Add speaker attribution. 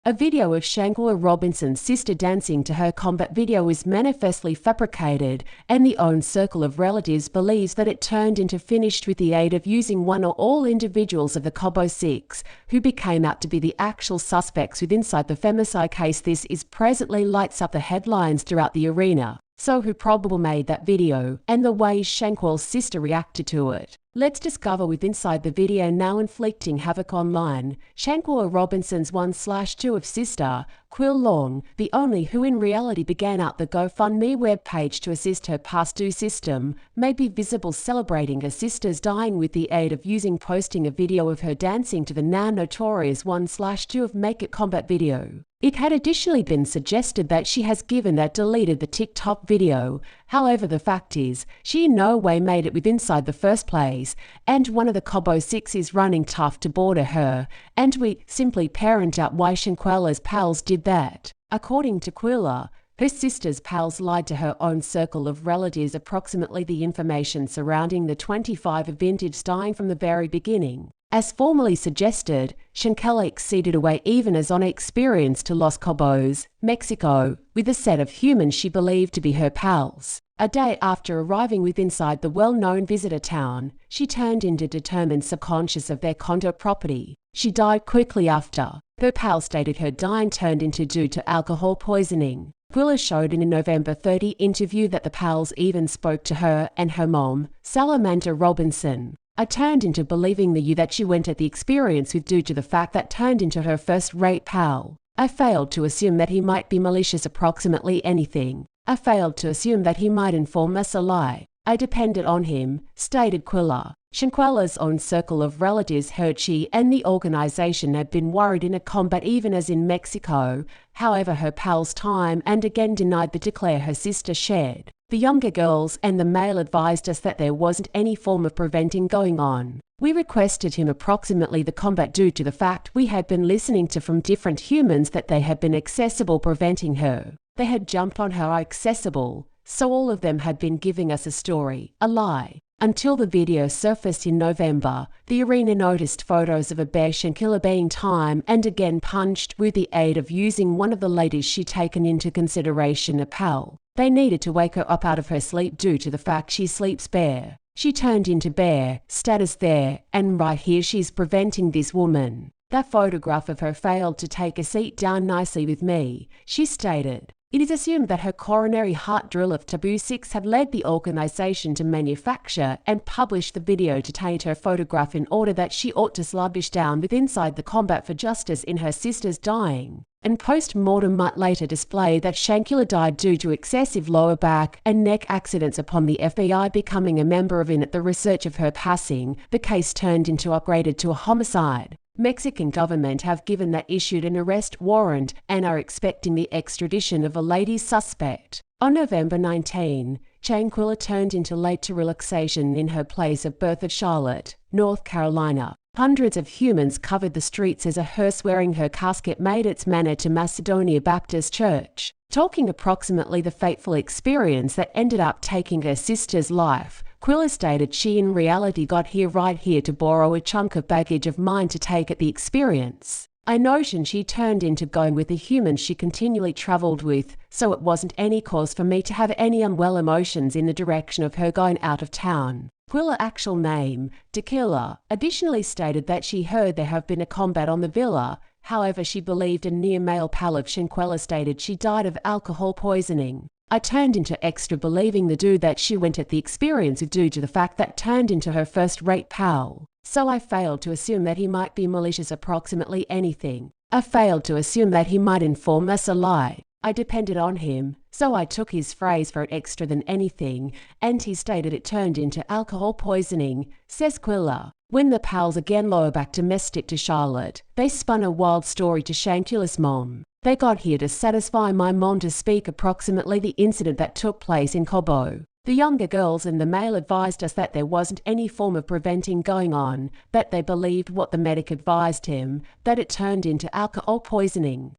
Speaker 1: A video of Shanquella Robinson's sister dancing to her combat video is manifestly fabricated, and the own circle of relatives believes that it turned into finished with the aid of using one or all individuals of the Cabo 6, who became out to be the actual suspects within the femicide case. This is presently lights up the headlines throughout the arena. So who probably made that video, and the way Shanquella's sister reacted to it? Let's discover with inside the video now inflicting havoc online. Shanquella Robinson's 1/2 of sister, Quill Long, the only who in reality began out the GoFundMe webpage to assist her past due system, may be visible celebrating her sister's dying with the aid of posting a video of her dancing to the now notorious 1/2 of Make It Combat video. It had additionally been suggested that she has given that deleted the TikTok video. However, the fact is, she in no way made it with inside the first place, and one of the Cabo 6 is running tough to border her, and we simply parent out why Shanquella's pals did that. According to Quilla, her sister's pals lied to her own circle of relatives approximately the information surrounding the 25 vintage dying from the very beginning. As formerly suggested, Shanquella exceeded away even as on experience to Los Cabos, Mexico, with a set of humans she believed to be her pals. A day after arriving with inside the well-known visitor town, she turned into determined subconscious of their condo property. She died quickly after. Her pals stated her dying turned into due to alcohol poisoning. Quilla showed in a November 30 interview that the pals even spoke to her and her mom, Salamander Robinson. I turned into believing that she went at the experience with due to the fact that turned into her first-rate pal. I failed to assume that he might be malicious approximately anything. I failed to assume that he might inform us a lie. I depended on him, stated Quilla. Shanquella's own circle of relatives heard she and the organization had been worried in a combat even as in Mexico. However, her pals time and again denied the declare her sister shared. The younger girls and the male advised us that there wasn't any form of preventing going on. We requested him approximately the combat due to the fact we had been listening to from different humans that they had been accessible preventing her. They had jumped on her accessible, so all of them had been giving us a story, a lie. Until the video surfaced in November, the arena noticed photos of a bare Shanquella being time and again punched with the aid of using one of the ladies she'd taken into consideration a pal. They needed to wake her up out of her sleep due to the fact she sleeps bare. She turned into bare status there, and right here she's preventing this woman. That photograph of her failed to take a seat down nicely with me, she stated. It is assumed that her coronary heart drill of Taboo 6 had led the organization to manufacture and publish the video to taint her photograph in order that she ought to sluggish down with inside the combat for justice in her sister's dying. And post-mortem might later display that Shanquella died due to excessive lower back and neck accidents upon the FBI becoming a member of the research of her passing. The case turned into upgraded to a homicide. Mexican government have given that issued an arrest warrant and are expecting the extradition of a lady suspect. On November 19, Shanquella turned into late to relaxation in her place of birth of Charlotte, North Carolina. Hundreds of humans covered the streets as a hearse wearing her casket made its manner to Macedonia Baptist Church. Talking approximately the fateful experience that ended up taking her sister's life, Quilla stated she in reality got here right here to borrow a chunk of baggage of mine to take at the experience. I notion she turned into going with the humans she continually travelled with, so it wasn't any cause for me to have any unwell emotions in the direction of her going out of town. Quilla's actual name, Tequila, additionally stated that she heard there have been a combat on the villa. However, she believed a near male pal of Shanquella stated she died of alcohol poisoning. I turned into extra believing the dude that she went at the experience due to the fact that turned into her first-rate pal. So I failed to assume that he might be malicious approximately anything. I failed to assume that he might inform us a lie. I depended on him, so I took his phrase for it extra than anything, and he stated it turned into alcohol poisoning, says Quilla. When the pals again lower back domestic to Charlotte, they spun a wild story to Shanquella's mom. They got here to satisfy my mom to speak approximately the incident that took place in Cabo. The younger girls and the male advised us that there wasn't any form of preventing going on, that they believed what the medic advised him, that it turned into alcohol poisoning.